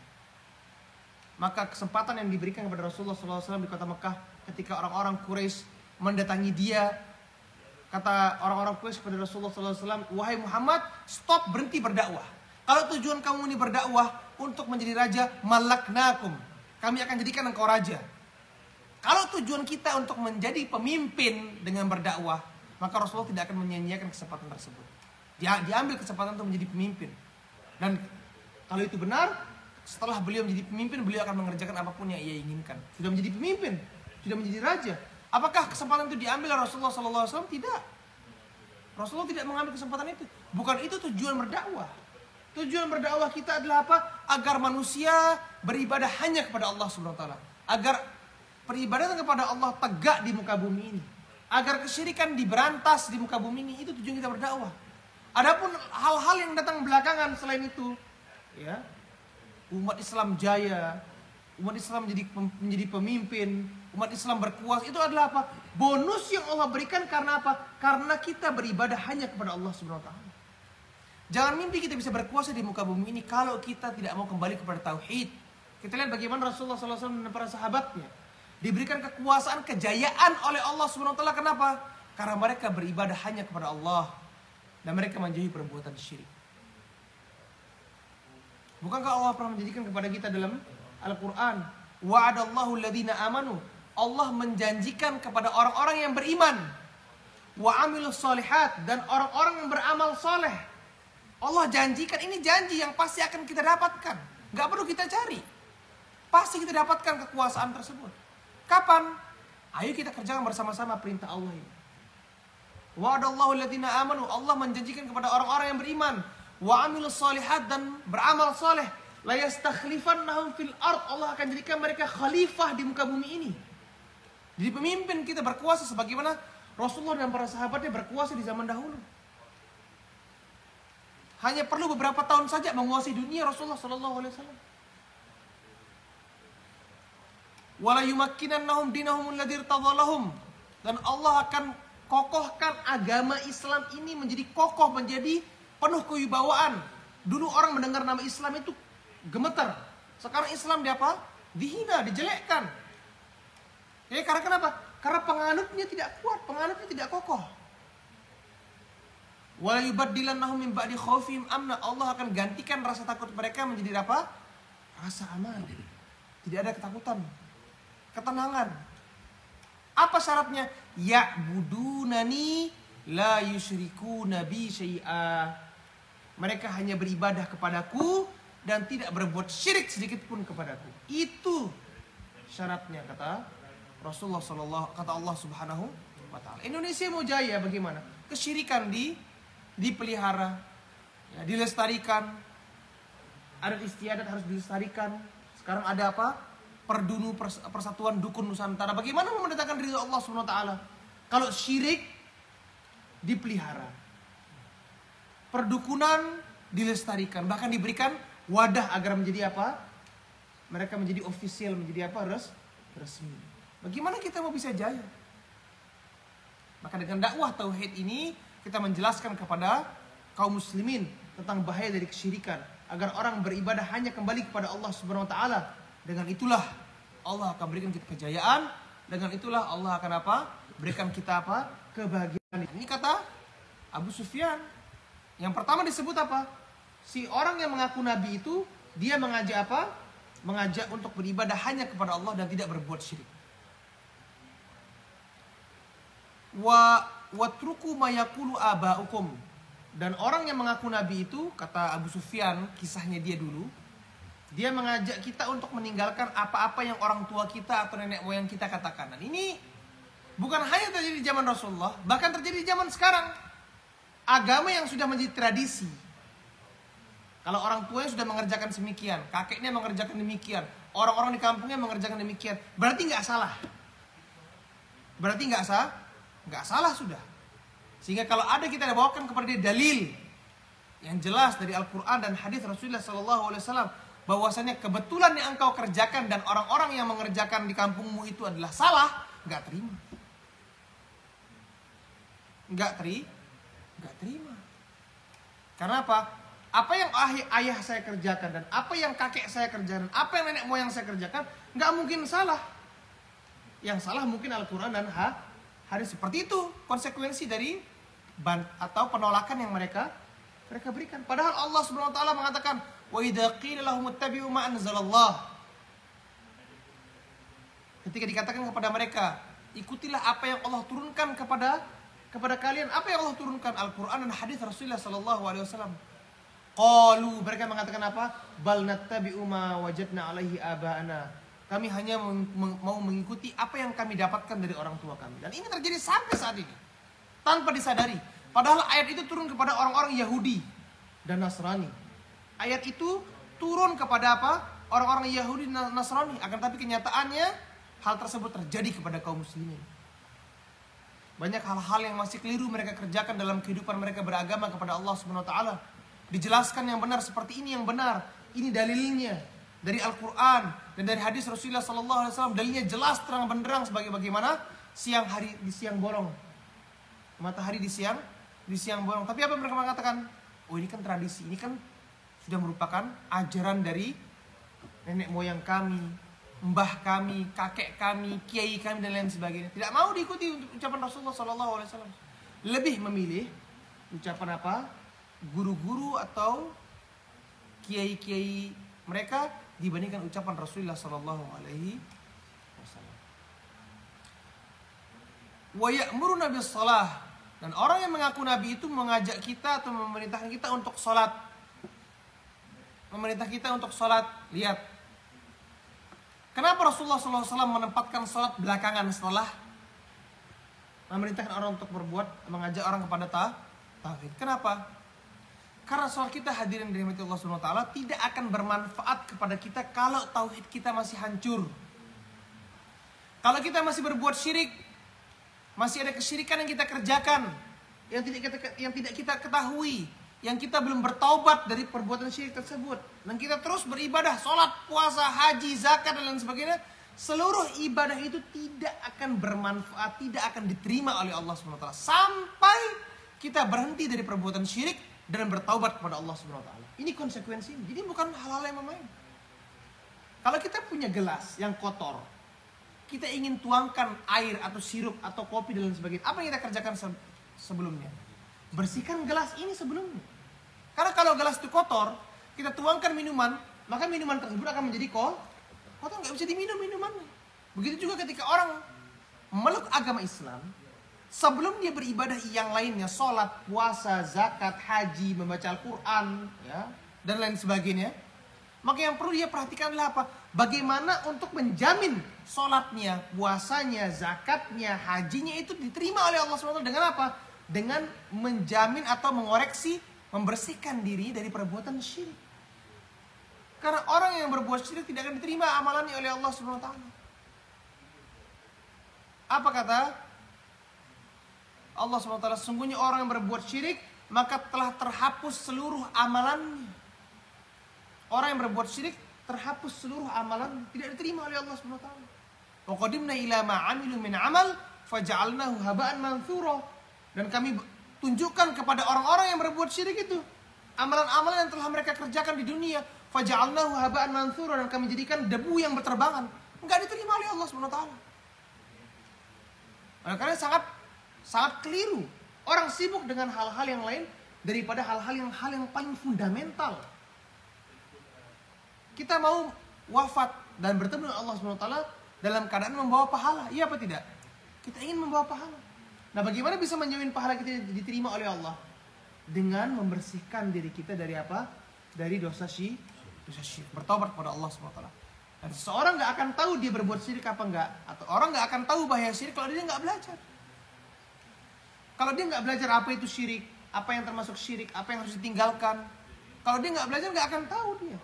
maka kesempatan yang diberikan kepada Rasulullah SAW di kota Mekah ketika orang-orang Quraisy mendatangi dia, kata orang-orang Quraisy kepada Rasulullah SAW, wahai Muhammad, stop, berhenti berdakwah. Kalau tujuan kamu ini berdakwah untuk menjadi raja, malaknakum, kami akan jadikan engkau raja. Kalau tujuan kita untuk menjadi pemimpin dengan berdakwah, maka Rasulullah tidak akan menyia-nyiakan kesempatan tersebut. Dia diambil kesempatan untuk menjadi pemimpin. Dan kalau itu benar, setelah beliau menjadi pemimpin, beliau akan mengerjakan apapun yang ia inginkan. Sudah menjadi pemimpin, sudah menjadi raja. Apakah kesempatan itu diambil oleh Rasulullah SAW? Tidak. Rasulullah tidak mengambil kesempatan itu. Bukan itu tujuan berdakwah. Tujuan berdakwah kita adalah apa? Agar manusia beribadah hanya kepada Allah SWT. Agar peribadatan kepada Allah tegak di muka bumi ini. Agar kesyirikan diberantas di muka bumi ini. Itu tujuan kita berdakwah. Adapun hal-hal yang datang belakangan selain itu, ya, umat Islam jaya, umat Islam menjadi pemimpin, umat Islam berkuasa, itu adalah apa? Bonus yang Allah berikan karena apa? Karena kita beribadah hanya kepada Allah Subhanahu wa taala. Jangan mimpi kita bisa berkuasa di muka bumi ini kalau kita tidak mau kembali kepada tauhid. Kita lihat bagaimana Rasulullah SAW dan para sahabatnya diberikan kekuasaan, kejayaan oleh Allah Subhanahu wa taala. Kenapa? Karena mereka beribadah hanya kepada Allah dan mereka menjauhi perbuatan syirik. Bukankah Allah pernah menjanjikan kepada kita dalam Al-Quran, wa'adallahu alladhina amanu, Allah menjanjikan kepada orang-orang yang beriman, wa amilus solihat, dan orang-orang yang beramal soleh. Allah janjikan, ini janji yang pasti akan kita dapatkan. Gak perlu kita cari, pasti kita dapatkan kekuasaan tersebut. Kapan? Ayo kita kerjakan bersama-sama perintah Allah ini. Wa'adallahu alladziina aamanu, Allah menjanjikan kepada orang-orang yang beriman, wa 'amilus shalihat, dan beramal saleh, la yastakhlifannahum fil ard, Allah akan jadikan mereka khalifah di muka bumi ini. Jadi pemimpin kita berkuasa sebagaimana Rasulullah dan para sahabatnya berkuasa di zaman dahulu. Hanya perlu beberapa tahun saja menguasai dunia Rasulullah sallallahu alaihi wasallam. Wala yumakkinannahum dinahum alladzi irtadalahum, dan Allah akan kokohkan agama Islam ini menjadi kokoh, menjadi penuh kewibawaan. Dulu orang mendengar nama Islam itu gemetar. Sekarang Islam dihina, dijelekkan. Ya, karena kenapa? Karena penganutnya tidak kuat, penganutnya tidak kokoh. Wala yubaddilannahum min ba'di khaufihim amna, Allah akan gantikan rasa takut mereka menjadi apa? Rasa aman. Tidak ada ketakutan, ketenangan. Apa syaratnya? Ya'budunani la yusyrikuna bi syai'a. Mereka hanya beribadah kepadaku dan tidak berbuat syirik sedikit pun kepadaku. Itu syaratnya, kata Rasulullah sallallahu, kata Allah Subhanahu wa taala. Indonesia mau jaya bagaimana? Kesyirikan dipelihara, ya, dilestarikan. Adat istiadat harus dilestarikan. Sekarang ada apa? Persatuan Dukun Nusantara. Bagaimana mendatangkan ridha Allah Subhanahu wa taala? Kalau syirik dipelihara, perdukunan dilestarikan, bahkan diberikan wadah agar menjadi apa? Mereka menjadi official, menjadi apa? Resmi. Bagaimana kita mau bisa jaya? Maka dengan dakwah tauhid ini kita menjelaskan kepada kaum muslimin tentang bahaya dari kesyirikan, agar orang beribadah hanya kembali kepada Allah Subhanahu wa taala. Dengan itulah Allah akan berikan kita kejayaan, dengan itulah Allah akan apa? Berikan kita apa? Kebahagiaan. Ini kata Abu Sufyan. Yang pertama disebut apa? Si orang yang mengaku nabi itu, dia mengajak apa? Mengajak untuk beribadah hanya kepada Allah dan tidak berbuat syirik. Watruku mayakulu abaukum, dan orang yang mengaku nabi itu, kata Abu Sufyan, kisahnya dia dulu, dia mengajak kita untuk meninggalkan apa-apa yang orang tua kita atau nenek moyang kita katakan. Dan ini bukan hanya terjadi di zaman Rasulullah, bahkan terjadi di zaman sekarang. Agama yang sudah menjadi tradisi, kalau orang tuanya sudah mengerjakan semikian, kakeknya mengerjakan demikian, orang-orang di kampungnya mengerjakan demikian, berarti nggak salah. Berarti nggak salah sudah. Sehingga kalau ada kita bawakan kepada dia dalil yang jelas dari Al-Quran dan hadis Rasulullah SAW, bahwasanya kebetulan yang engkau kerjakan dan orang-orang yang mengerjakan di kampungmu itu adalah salah, nggak terima. Nggak terima. Karena apa? Apa yang ayah saya kerjakan dan apa yang kakek saya kerjakan, apa yang nenek moyang saya kerjakan, nggak mungkin salah. Yang salah mungkin Al-Quran dan hadis. Seperti itu konsekuensi dari atau penolakan yang mereka berikan. Padahal Allah Subhanahu wa taala mengatakan, wa idza qila lahum ittabi'u ma anzalallah. Ketika dikatakan kepada mereka, ikutilah apa yang Allah turunkan kepada kalian. Apa yang Allah turunkan? Al-Quran dan hadis Rasulullah sallallahu alaihi wasallam. Qalu, mereka mengatakan apa? Bal nattabi'u ma wajadna alaihi aba'ana. Kami hanya mau mengikuti apa yang kami dapatkan dari orang tua kami. Dan ini terjadi sampai saat ini, tanpa disadari. Padahal ayat itu turun kepada orang-orang Yahudi dan Nasrani. Ayat itu turun kepada apa? Orang-orang Yahudi dan Nasrani. Akan tapi kenyataannya hal tersebut terjadi kepada kaum muslimin. Banyak hal-hal yang masih keliru mereka kerjakan dalam kehidupan mereka beragama kepada Allah Subhanahu wa taala. Dijelaskan yang benar seperti ini yang benar. Ini dalilnya dari Al-Quran dan dari hadis Rasulullah SAW. Dalilnya jelas terang benderang sebagaimana siang hari di siang bolong, matahari di siang bolong. Tapi apa mereka mengatakan? Oh, ini kan tradisi, ini kan sudah merupakan ajaran dari nenek moyang kami, mbah kami, kakek kami, kiai kami dan lain sebagainya. Tidak mau diikuti ucapan Rasulullah SAW. Lebih memilih ucapan apa? Guru-guru atau kiai-kiai mereka dibandingkan ucapan Rasulullah sallallahu alaihi wasallam. Wa ya'muruna bis shalah, dan orang yang mengaku nabi itu mengajak kita atau memerintahkan kita untuk salat. Memerintah kita untuk salat. Lihat. Kenapa Rasulullah sallallahu alaihi wasallam menempatkan salat belakangan setelah memerintahkan orang untuk mengajak orang kepada tauhid. Kenapa? Karena sholat kita, hadirin dirahmati Allah Subhanahu wa taala, tidak akan bermanfaat kepada kita kalau tauhid kita masih hancur. Kalau kita masih berbuat syirik, masih ada kesyirikan yang kita kerjakan, yang tidak kita ketahui, yang kita belum bertaubat dari perbuatan syirik tersebut, dan kita terus beribadah, sholat, puasa, haji, zakat, dan lain sebagainya, seluruh ibadah itu tidak akan bermanfaat, tidak akan diterima oleh Allah Subhanahu wa taala sampai kita berhenti dari perbuatan syirik dan bertaubat kepada Allah Subhanahu wa taala. Ini konsekuensinya. Jadi bukan hal-hal yang main. Kalau kita punya gelas yang kotor, kita ingin tuangkan air atau sirup atau kopi dan lain sebagainya, apa yang kita kerjakan sebelumnya? Bersihkan gelas ini sebelumnya. Karena kalau gelas itu kotor, kita tuangkan minuman, maka minuman tersebut akan menjadi kotor, nggak bisa diminum minumannya. Begitu juga ketika orang memeluk agama Islam, sebelum dia beribadah yang lainnya, sholat, puasa, zakat, haji, membaca Al-Quran, ya, dan lain sebagainya, maka yang perlu dia perhatikan adalah apa? Bagaimana untuk menjamin sholatnya, puasanya, zakatnya, hajinya itu diterima oleh Allah SWT dengan apa? Dengan menjamin atau mengoreksi, membersihkan diri dari perbuatan syirik. Karena orang yang berbuat syirik tidak akan diterima amalannya oleh Allah SWT. Apa kata Allah SWT? Sungguhnya orang yang berbuat syirik, maka telah terhapus seluruh amalannya. Orang yang berbuat syirik terhapus seluruh amalan, tidak diterima oleh Allah SWT. Wa qadimna ila ma 'amilu min 'amal faja'alnahu haba'an mantsura. Dan kami tunjukkan kepada orang-orang yang berbuat syirik itu amalan-amalan yang telah mereka kerjakan di dunia, faja'alnahu haba'an mantsura, dan kami jadikan debu yang berterbangan. Enggak diterima oleh Allah SWT. Karena sangat keliru orang sibuk dengan hal-hal yang lain daripada hal yang paling fundamental. Kita mau wafat dan bertemu dengan Allah SWT dalam keadaan membawa pahala, iya apa tidak? Kita ingin membawa pahala. Nah, bagaimana bisa menjamin pahala kita diterima oleh Allah? Dengan membersihkan diri kita dari apa? Dari dosa syirik, bertobat kepada Allah SWT. Dan seseorang nggak akan tahu dia berbuat syirik apa enggak, atau orang nggak akan tahu bahaya syirik kalau dia nggak belajar. Kalau dia nggak belajar apa itu syirik, apa yang termasuk syirik, apa yang harus ditinggalkan, kalau dia nggak belajar nggak akan tahu dia.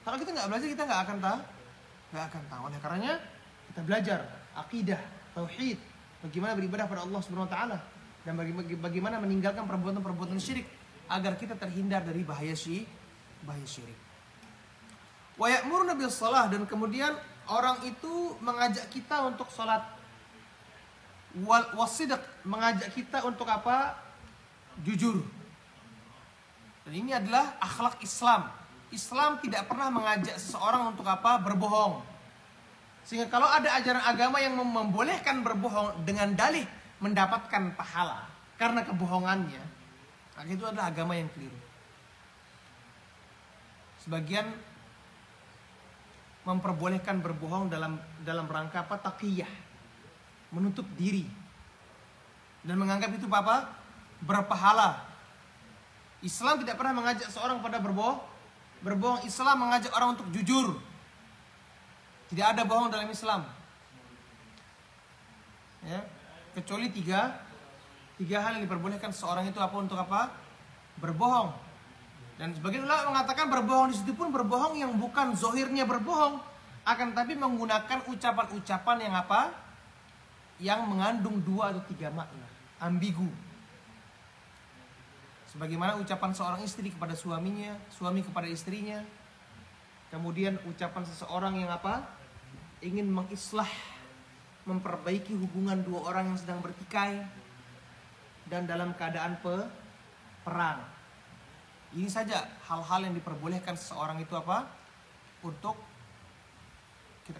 Kalau kita nggak belajar, kita nggak akan tahu. Oleh karenanya kita belajar akidah, tauhid, bagaimana beribadah pada Allah Subhanahu wa taala, dan bagaimana meninggalkan perbuatan-perbuatan syirik agar kita terhindar dari bahaya syirik. Wa ya'muruna bis shalah, dan kemudian orang itu mengajak kita untuk salat. Wasidq, mengajak kita untuk apa? Jujur. Dan ini adalah akhlak Islam. Islam tidak pernah mengajak seseorang untuk apa? Berbohong. Sehingga kalau ada ajaran agama yang membolehkan berbohong dengan dalih mendapatkan pahala karena kebohongannya, maka itu adalah agama yang keliru. Sebagian memperbolehkan berbohong dalam rangka apa? Taqiyah, menutup diri, dan menganggap itu apa? Berpahala. Islam tidak pernah mengajak seorang pada berbohong. Islam mengajak orang untuk jujur. Tidak ada bohong dalam Islam. Ya, kecuali tiga hal yang diperbolehkan seorang itu apa? Untuk apa? Berbohong. Dan sebagian ulama mengatakan berbohong di situ pun berbohong yang bukan zohirnya berbohong, akan tapi menggunakan ucapan-ucapan yang apa? Yang mengandung 2 atau 3 makna, ambigu. Sebagaimana ucapan seorang istri kepada suaminya, suami kepada istrinya. Kemudian ucapan seseorang yang apa? Ingin mengislah, memperbaiki hubungan 2 orang yang sedang bertikai dan dalam keadaan perang. Ini saja hal-hal yang diperbolehkan seseorang itu apa? Untuk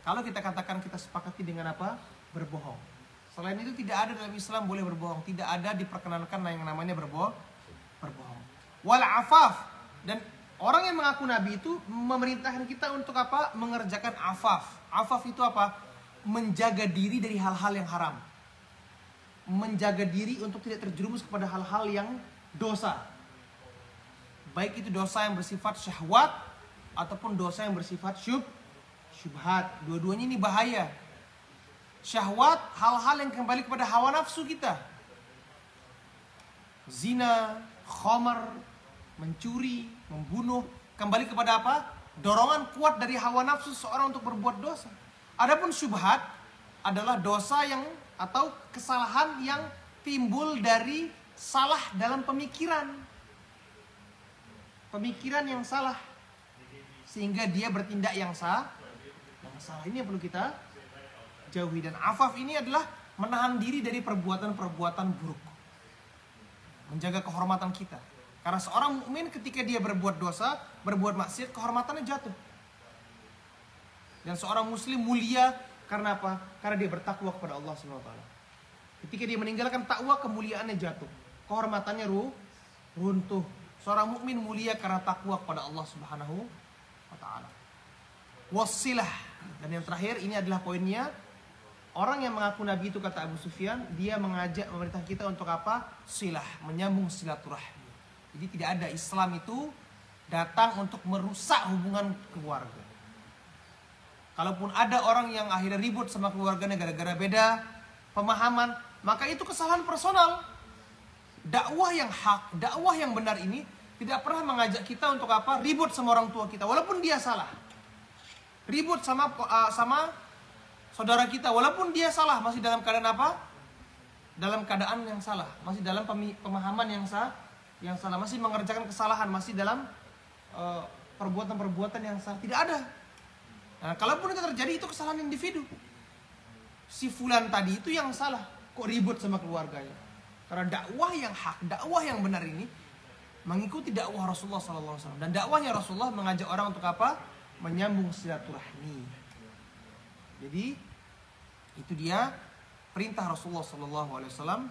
kalau kita katakan kita sepakati dengan apa? Berbohong. Selain itu tidak ada dalam Islam boleh berbohong. Tidak ada diperkenankan yang namanya berbohong. Wal afaf, dan orang yang mengaku nabi itu memerintahkan kita untuk apa? Mengerjakan afaf. Afaf itu apa? Menjaga diri dari hal-hal yang haram. Menjaga diri untuk tidak terjerumus kepada hal-hal yang dosa. Baik itu dosa yang bersifat syahwat ataupun dosa yang bersifat syubhat. Dua-duanya ini bahaya. Syahwat, hal-hal yang kembali kepada hawa nafsu kita. Zina, khamar, mencuri, membunuh, kembali kepada apa? Dorongan kuat dari hawa nafsu seorang untuk berbuat dosa. Adapun syubhat adalah dosa yang atau kesalahan yang timbul dari salah dalam pemikiran. Pemikiran yang salah sehingga dia bertindak yang salah. Ini yang perlu kita jauhi. Dan afaf ini adalah menahan diri dari perbuatan-perbuatan buruk, menjaga kehormatan kita. Karena seorang mukmin ketika dia berbuat dosa, berbuat maksiat, kehormatannya jatuh. Dan seorang muslim mulia karena apa? Karena dia bertakwa kepada Allah SWT. Ketika dia meninggalkan takwa, kemuliaannya jatuh, kehormatannya runtuh. Seorang mukmin mulia karena takwa kepada Allah Subhanahu wa taala. Wasilah. Dan yang terakhir, ini adalah poinnya. Orang yang mengaku nabi itu, kata Abu Sufyan, dia mengajak pemerintah kita untuk apa? Silah, menyambung silaturahmi. Jadi tidak ada, Islam itu datang untuk merusak hubungan keluarga. Kalaupun ada orang yang akhirnya ribut sama keluarganya gara-gara beda pemahaman, maka itu kesalahan personal. Dakwah yang hak, dakwah yang benar ini tidak pernah mengajak kita untuk apa? Ribut sama orang tua kita, walaupun dia salah. Ribut sama saudara kita, walaupun dia salah, masih dalam keadaan apa? Dalam keadaan yang salah, masih dalam pemahaman yang salah, masih mengerjakan kesalahan, masih dalam perbuatan-perbuatan yang salah. Tidak ada. Nah, kalaupun itu terjadi, itu kesalahan individu. Si fulan tadi itu yang salah, kok ribut sama keluarganya? Karena dakwah yang hak, dakwah yang benar ini mengikuti dakwah Rasulullah SAW. Dan dakwahnya Rasulullah mengajak orang untuk apa? Menyambung silaturahmi. Jadi itu dia perintah Rasulullah SAW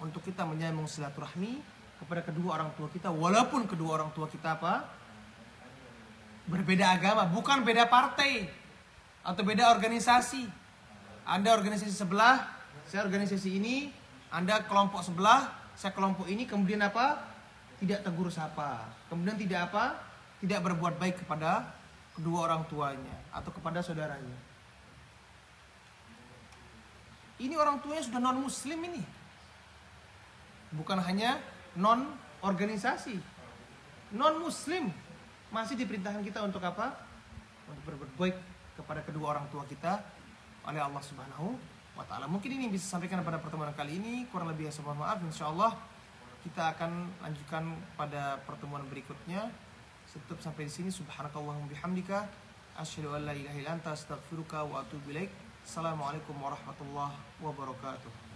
untuk kita menyambung silaturahmi kepada kedua orang tua kita, walaupun kedua orang tua kita apa? Berbeda agama, bukan beda partai atau beda organisasi. Anda organisasi sebelah, saya organisasi ini, Anda kelompok sebelah, saya kelompok ini, kemudian apa? Tidak tegur sapa, kemudian tidak apa? Tidak berbuat baik kepada kedua orang tuanya atau kepada saudaranya. Ini orang tuanya sudah non muslim ini. Bukan hanya non organisasi, non muslim, masih diperintahkan kita untuk apa? Untuk berbuat baik kepada kedua orang tua kita oleh Allah Subhanahu wa taala. Mungkin ini bisa sampaikan pada pertemuan kali ini, kurang lebih saya mohon maaf. Insyaallah kita akan lanjutkan pada pertemuan berikutnya. Tutup sampai di sini. Subhanakallahumma bihamdika asyhadu an la ilaha illa anta astaghfiruka wa atubu ilaik. Assalamualaikum warahmatullahi wabarakatuh.